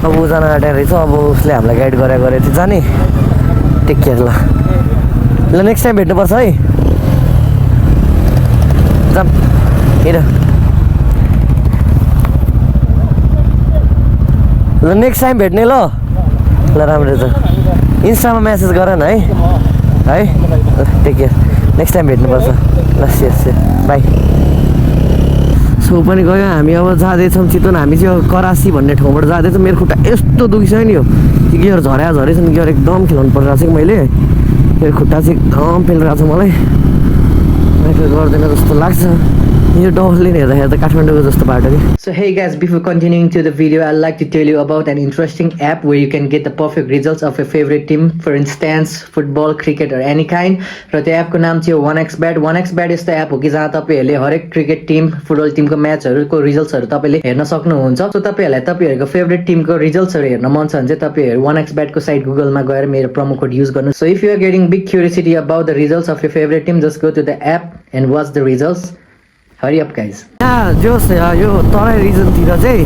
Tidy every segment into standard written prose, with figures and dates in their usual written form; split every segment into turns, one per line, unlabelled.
अब ऊ जान आँटेको रहेछ अब उसले हामीलाई गाइड गरे थियो जाने टेक केयर ल नेक्स्ट टाइम भेट्नुपर्छ है जाम हिँड ल नेक्स्ट टाइम भेट्ने ल राम्रो छ इन्स्टामा मेसेज गर न है टेक केयर नेक्स्ट टाइम भेट्नुपर्छ ल सेयर बाई सो पनि गयो हामी अब जाँदैछौँ चितवन हामी चाहिँ करासी भन्ने ठाउँबाट जाँदैछौँ मेरो खुट्टा यस्तो दुखिसक्यो नि यो केहरू झरेछ नि केहरू एकदम खेलाउनु परिरहेको छ कि मैले मेरो खुट्टा चाहिँ एकदम पेलिरहेको छ मलाई म्याटर गर्दैन जस्तो लाग्छ यो डल्ले हेर्दाखेरि त काठमाडौँको जस्तो बाटो कि
So hey guys, before continuing to the video, I'd like to tell you about an interesting app where you can get the perfect results of your favorite team, for instance, football, cricket or any kind. र त्यो एपको नाम चाहिँ 1xbet. 1xbet यस्तो app हो कि जहाँ तपाईहरुले हरेक क्रिकेट टिम, फुटबल टिमको म्याचहरुको रिजल्ट्सहरु तपाईले हेर्न सक्नुहुन्छ. सो तपाईहरुलाई तपाईहरुको फेभरेट टिमको रिजल्ट्सहरु हेर्न मन छ भने चाहिँ तपाईहरु 1xbet को साइट गुगलमा गएर मेरो प्रोमो कोड युज गर्नु. So if you are getting big curiosity about the results of your favorite team, just go to the app and watch the results. Hurry up guys.
जोस यो तराई रिजनतिर चाहिँ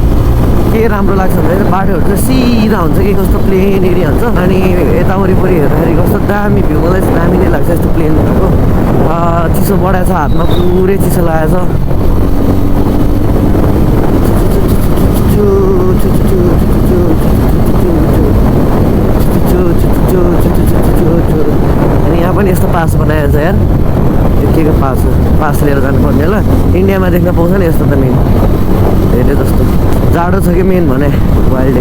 के राम्रो लाग्छ भन्दाखेरि बाटोहरू चाहिँ सिधा हुन्छ कि कस्तो प्लेन एरिया हुन्छ अनि यता वरिपरि हेर्दाखेरि कस्तो दामी भ्यू मलाई चाहिँ दामी नै लाग्छ यस्तो प्लेन भएको चिसो बढाएको छ हातमा पुरै चिसो लागेको छ अनि यहाँ पनि यस्तो पास बनाएको छ यार के को पास लिएर जानुपर्ने ल इन्डियामा देख्न पाउँछ नि यस्तो त मेन हेरे जस्तो जाडो छ कि मेन भने वाइल्ड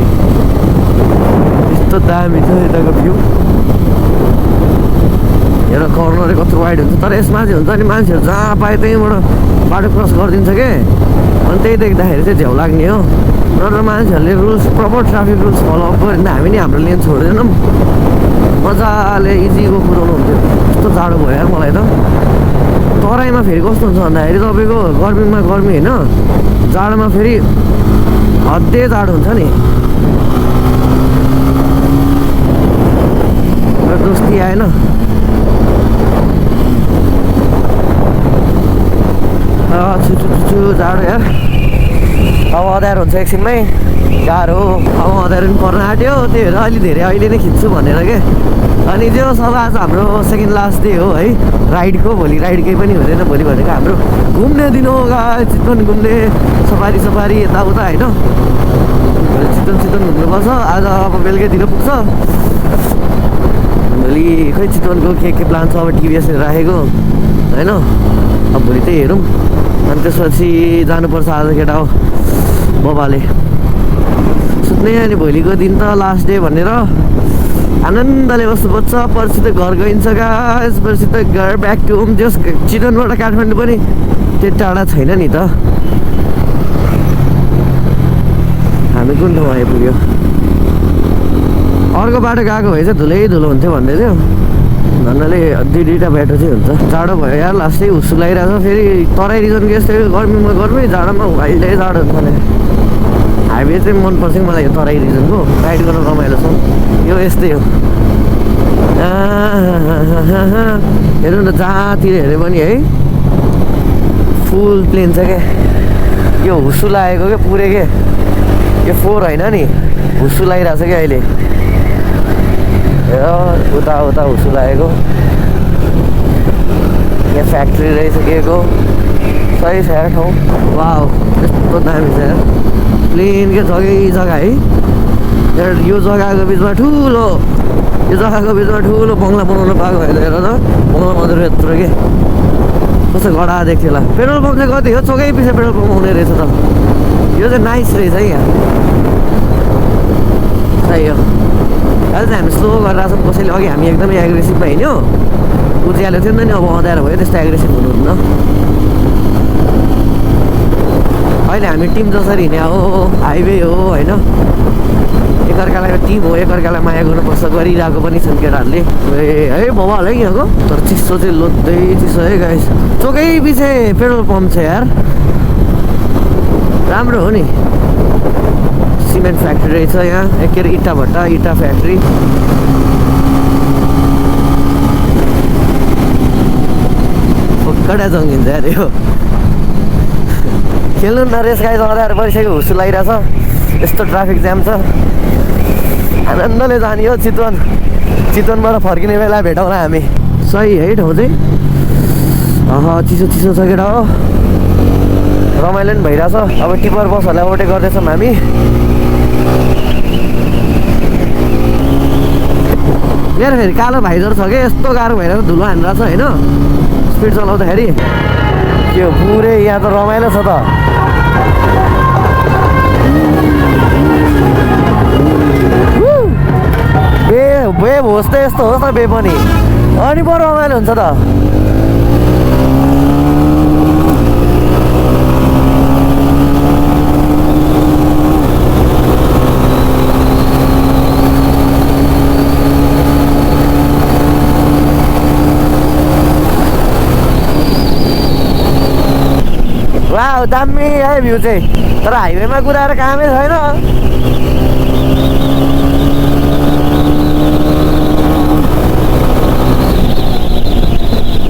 यस्तो दामी छ यताको भ्यू हेर कर्नर कत्रो वाइड हुन्छ तर यसमा चाहिँ हुन्छ नि मान्छेहरू जहाँ पाए त्यहीँबाट बाटो क्रस गरिदिन्छ के अनि त्यही देख्दाखेरि चाहिँ झ्याउ लाग्ने हो र मान्छेहरूले rules proper traffic rules follow up गऱ्यो भने हामी नि हाम्रो लेन छोड्दैनौँ मजाले इजीको कुदाउनु हुन्थ्यो कस्तो जाडो भयो यार मलाई त तराईमा फेरि कस्तो हुन्छ भन्दाखेरि तपाईँको गर्मीमा गर्मी होइन जाडोमा फेरि हद्दे जाडो हुन्छ नि दोस्ती आएन छु जाडो यार अब अँध्यारो हुन्छ एकछिनमै गाह्रो अब अँध्यारो पनि पर्न आँट्यो त्यही भएर अलि धेरै अहिले नै खिच्छु भनेर के अनि त्यो सब आज हाम्रो सेकेन्ड लास्ट डे हो है राइडको भोलि राइड केही पनि हुँदैन भोलि भनेको हाम्रो घुम्ने दिन हो चितवन घुम्ने सफारी यताउता होइन भोलि चितवन घुम्नुपर्छ आज अब बेलुकैतिर पुग्छ भोलि खै चितवनको के प्लान छ अब टिभीएसले राखेको होइन अब भोलि त्यही हेरौँ अनि त्यसपछि जानुपर्छ आज केटा हो बाबाले सुत्ने अनि भोलिको दिन त लास्ट डे भनेर आनन्दले बस्नुपर्छ पर्सि त घर गइन्छ गाइस पर्सि त घर ब्याक टु होम जस चितवनबाट काठमाडौँ पनि त्यति टाढा छैन नि त हामी कुन ठाउँ आइपुग्यो अर्को बाटो गएको भए चाहिँ धुलो हुन्थ्यो भन्दै थियो भन्नाले दुईवटा बाटो चाहिँ हुन्छ जाडो भयो यार लास्टै हुस्सु लागिरहेको छ फेरि तराई रिजनको यस्तै गर्मीमा गर्मी जाडोमा अहिले जाडो हुन्छ भने हाइवे चाहिँ मनपर्छ कि मलाई यो तराई रिजनको राइड गर्न रमाइलो छ यो यस्तै हो हेर्नु न जहाँतिर हेऱ्यो पनि है फुल प्लेन छ क्या यो हुस्सु लागेको क्या पुरै के यो 4 होइन नि हुस्सु लागिरहेको छ क्या अहिले उता हुस्सु लागेको यहाँ फ्याक्ट्री रहेछ सही छ यार ठाउँ वाउ यस्तो दामी छ यार प्लेन के जग्गा है यो जग्गाको बिचमा ठुलो बङ्गला बनाउनु पाएको भएर हेर त बङ्गला मधुर यत्रो के कस्तो गडा देख्थ्यो होला पेट्रोल पम्प चाहिँ कति हो चोकै पछि पेट्रोल पम्प आउने रहेछ त यो चाहिँ नाइस रहेछ है यहाँ सही हो अहिले चाहिँ हामी स्लो गरेर छौँ कसैले अघि हामी एकदमै एग्रेसिभमा हिँड्यो उज्यालो थियो नि अब अँध्यारो भयो त्यस्तो एग्रेसिभ हुनुहुन्न अहिले हामी टिम जसरी हिँड्या हो हाइवे हो होइन एकअर्कालाई टिम हो एकअर्कालाई माया गर्नुपर्छ गरिरहेको पनि छन् केटाहरूले है बवाल है यहाँको तर चिसो चाहिँ लोद्धै चिसो है गाइस चोकै पछि पेट्रोल पम्प छ यार राम्रो हो नि सिमेन्ट फ्याक्ट्री रहेछ यहाँ के अरे इटा फ्याक्ट्री कडा जङ्गिन्छ अरे हो खेल्नु न रेस गाई अँध्यारो परिसक्यो हुस्सु लागिरहेछ यस्तो ट्राफिक जाम छ आनन्दले जाने हो चितवनबाट फर्किने बेला भेटौँला हामी सही है ठाउँ चाहिँ चिसो चिसो छ केटा हो रमाइलो पनि भइरहेछ अब टिपर बसहरूलाई ओभरटेक गर्दैछौँ हामी मेरो फेरि कालो भाइजर छ कि यस्तो गाह्रो भइरहेको धुलो हानिरहेको छ होइन स्पिड चलाउँदाखेरि त्यो पुरै यहाँ त रमाइलो छ त वेब होस् त यस्तो होस् न बे पनि अनि पो रमाइलो हुन्छ त वाह दामी है भ्यू चाहिँ तर हाइवेमा कुदाएर कामै छैन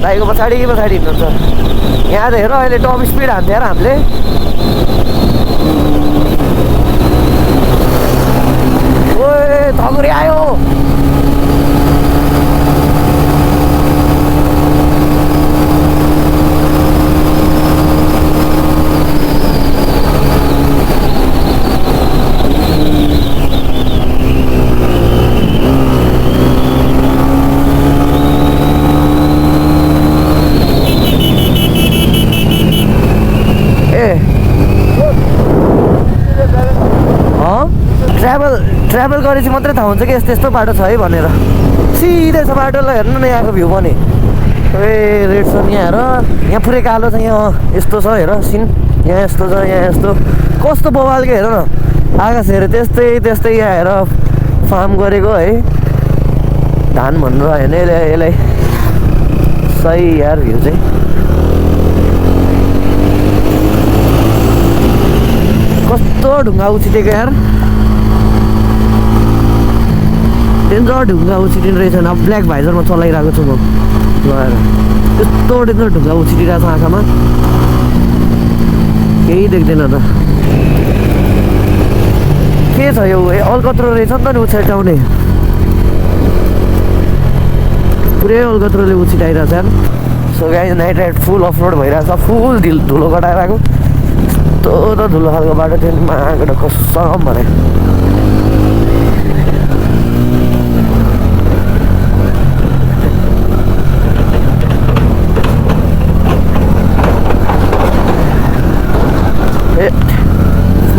बाइकको पछाडि हिँड्नुहुन्छ यहाँ त हेर अहिले टप स्पिड हान्थ्यो यार हामीले ओए थगुरी आयो ट्राभल गरेपछि मात्रै थाहा हुन्छ कि यस्तो यस्तो बाटो छ है भनेर सिधै छ बाटोलाई हेर्नु न यहाँको भ्यू पनि ए रेड छ यहाँ हेर यहाँ पुरै कालो छ यहाँ यस्तो छ हेर सिन यहाँ यस्तो छ यहाँ यस्तो कस्तो बवालको हेर न आकाश हेर त्यस्तै त्यस्तै यहाँ हेर फार्म गरेको है धान भन्नु होइन यसलाई सही यार भ्यू चाहिँ कस्तो ढुङ्गा उछिटेको यार डेन्जर ढुङ्गा उछिटिने रहेछ अब ब्ल्याक भाइजरमा चलाइरहेको छु म लगाएर त्यस्तो डेन्जर ढुङ्गा उछिटिरहेको छ आँखामा केही देख्दैन त के छ यो अलकत्रो रहेछ नि त नि उछिटाउने पुरै अलकत्रोले उछिटाइरहेछ यार सो गाइस नाइट राइड फुल अफ रोड भइरहेछ फुल धुलो कटाइरहेको यस्तो त धुलो खालको बाटो थियो मागेर कसम भने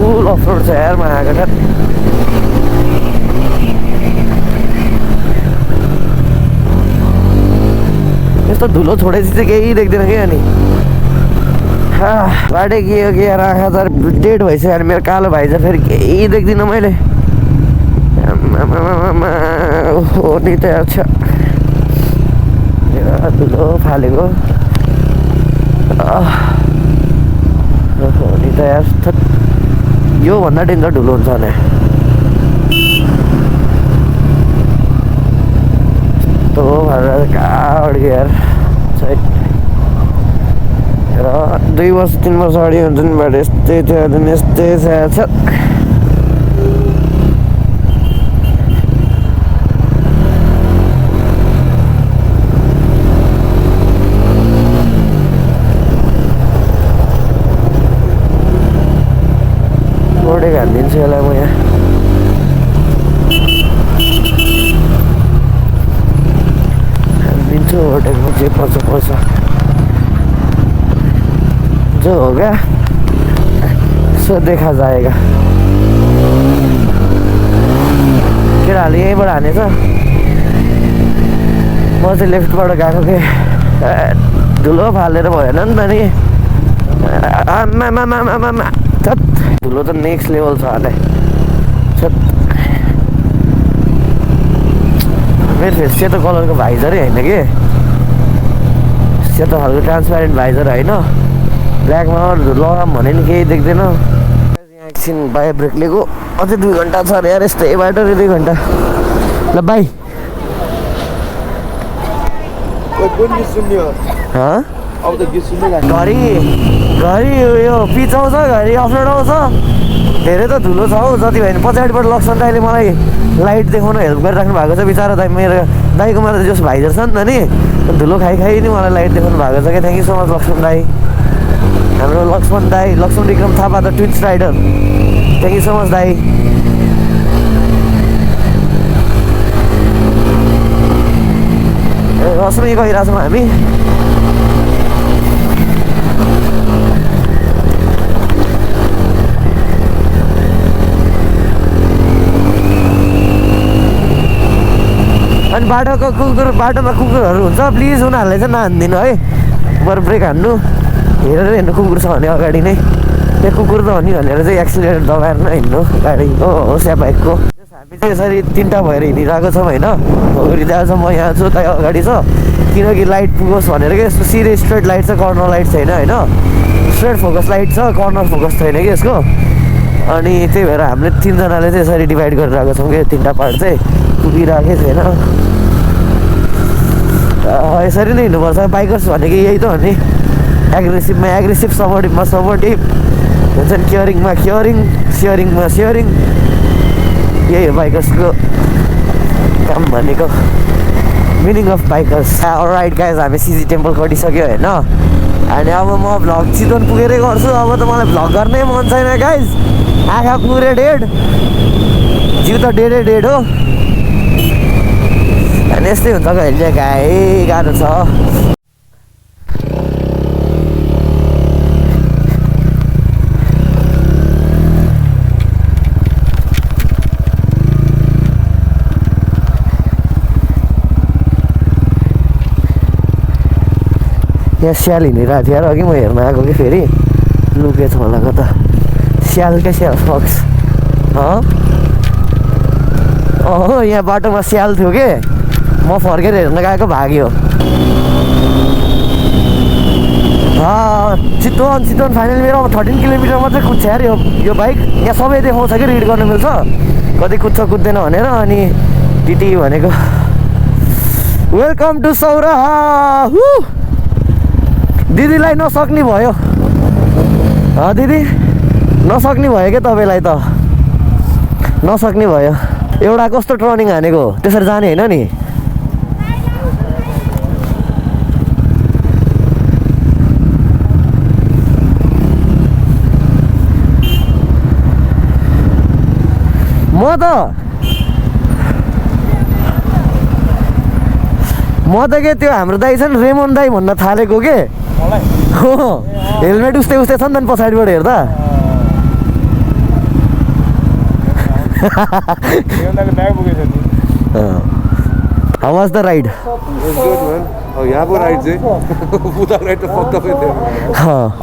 फुल अफ रोड छ यार महागढ यस्तो धुलो छोडेपछि चाहिँ केही देख्दैन कि अनि बाटो के हो कि यार आँखा त डेड भइसक्यो यार मेरो कालो भाइ चाहिँ फेरि केही देख्दिनँ मैले हो नि त अच्छा धुलो फालेको हो नि त यार यो भन्दा डेन्जर ढुलो हुन्छ भने यस्तो भएर कहाँबाट यार साइड र 2 वर्ष 3 वर्ष अगाडि हुन्छ नि बाटो यस्तै थियो यस्तै छ ओडेको हालिदिन्छु यसलाई म यहाँ हालिदिन्छु ओडेको जे पर्छ पर्छ जो होगा सो देखा जाएगा केटाहरूले यहीँबाट हानेछ म चाहिँ लेफ्टबाट गएको कि धुलो फालेर भएन नि त नि आमा धुलो त नेक्स्ट लेभल छ होला मेरो फेरि सेतो कलरको भाइजरै होइन कि सेतो खालको ट्रान्सप्यारेन्ट भाइजर होइन ब्ल्याकमा लगाम भने नि केही देख्दैन यहाँ एकछिन बायो ब्रेक लिएको अझै 2 घन्टा छ अरे यार यस्तै बाटो 2 घन्टा ल बाई घरि घरि यो पिच आउँछ घरि अफरोड आउँछ धेरै त धुलो छ हौ जति भयो भने पछाडिबाट लक्ष्मण दाइले मलाई लाइट देखाउन हेल्प गरिराख्नु भएको छ बिचरा दाइ मेरो दाइकोमा त जस भाइजर छ नि त नि धुलो खाइ नि मलाई लाइट देखाउनु भएको छ क्या thank you so much Laxman दाई हाम्रो लक्ष्मण दाई Laxman Bikram Thapa the twins rider thank you so much दाई रसमी गइरहेको छौँ हामी अनि बाटोमा कुकुरहरू हुन्छ प्लिज उनीहरूलाई चाहिँ नहान्दिनु है बरु ब्रेक हान्नु हेरेर हिँड्नु कुकुर छ भने अगाडि नै त्यो कुकुर त हो नि भनेर चाहिँ एक्सिडेन्ट दबाएर नहिँड्नु गाडीको होस् या बाइकको हामी चाहिँ यसरी तिनवटा भएर हिँडिरहेको छौँ होइन अगाडि दाल छ म यहाँ छु त अगाडि छ किनकि लाइट पुगोस् भनेर कि यस्तो सिधै स्ट्रेट लाइट छ कर्नर लाइट छैन होइन स्ट्रेट फोकस लाइट छ कर्नर फोकस छैन कि यसको अनि त्यही भएर हामीले तिनजनाले चाहिँ यसरी डिभाइड गरिरहेको छौँ कि तिनवटा पार्ट चाहिँ पुगिरहेकै छैन यसरी नै हिँड्नुपर्छ बाइकर्स भनेको यही त हो नि एग्रेसिभमा एग्रेसिभ सपोर्टिभमा सपोर्टिभ हुन्छ नि केयरिङमा केयरिङ सेयरिङमा सेयरिङ यही हो बाइकर्सको काम भनेको meaning of bikers right guys हामी सिजी टेम्पल कटिसक्यो होइन अनि अब म भ्लग चितवन पुगेरै गर्छु अब त मलाई भ्लग गर्नै मन छैन गाइज आँखा पुरै डेड जिउ त डेड हो अनि यस्तै हुन्छ कहिले गाई गाह्रो छ यहाँ स्याल हिँडिरहेको थियो अघि म हेर्न आएको कि फेरि लुकेछ होला कता स्याल क्या स्याल फक्स यहाँ बाटोमा स्याल थियो कि म फर्केर हेर्न गएको भाग्यो चितवन फाइनल मेरो अब 13 किलोमिटर मात्रै कुद्छ यार यो बाइक यहाँ सबै देखाउँछ कि रिड गर्न मिल्छ कति कुद्छ कुद्दैन भनेर अनि टिटी भनेको वेलकम टु सौराहा दिदीलाई नसक्ने भयो दिदी नसक्ने भयो क्या तपाईँलाई त नसक्ने भयो एउटा कस्तो टर्निङ हानेको त्यसरी जाने होइन नि म त के त्यो हाम्रो दाइ छ नि रेमन दाइ भन्न थालेको के हेलमेट उस्तै छ नि त पछाडिबाट हेर्दा How was the ride?
It was good, man. यहाँको राइड चाहिँ उता राइड त फक्क थियो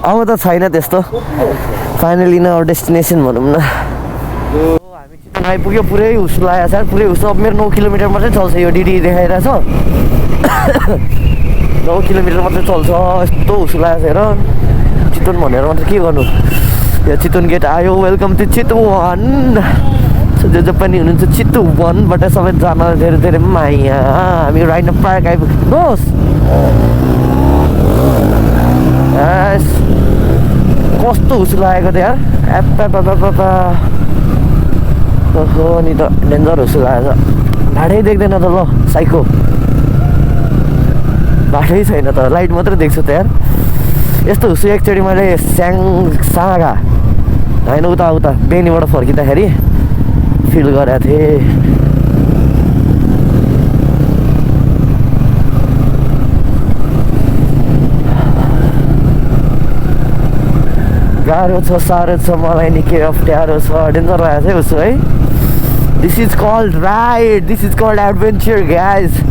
अब त छैन त्यस्तो फाइनली न डेस्टिनेसन भनौँ न हामी चितवन आइपुग्यो पुरै हुस लागेको छ पुरै हुस अब मेरो 9 किलोमिटर मात्रै चल्छ यो डिडी देखाइरहेछ 9 किलोमिटर मात्रै चल्छ यस्तो हुस लागेको छ हेर चितवन भनेर मात्रै के गर्नु यो चितवन गेट आयो वेलकम टु चितवन जो पनि हुनुहुन्छ चितवनबाट सबैजनालाई धेरै धेरै माया हामी राइड पार्क आइपुग्नुहोस् कस्तो हुस लागेको थियो यार ओहो नि त डेन्जर हुस लागेको छ भाडै देख्दैन त ल साइको भाडै छैन त लाइट मात्रै देख्छु त यार यस्तो हुस एकचोटि मैले सागा होइन उता बेनीबाट फर्किँदाखेरि फिल गरेको थिएँ गाह्रो छ साह्रो छ मलाई निकै अप्ठ्यारो छ डेन्जर लागेको छ है उसो है this is called ride this is called adventure guys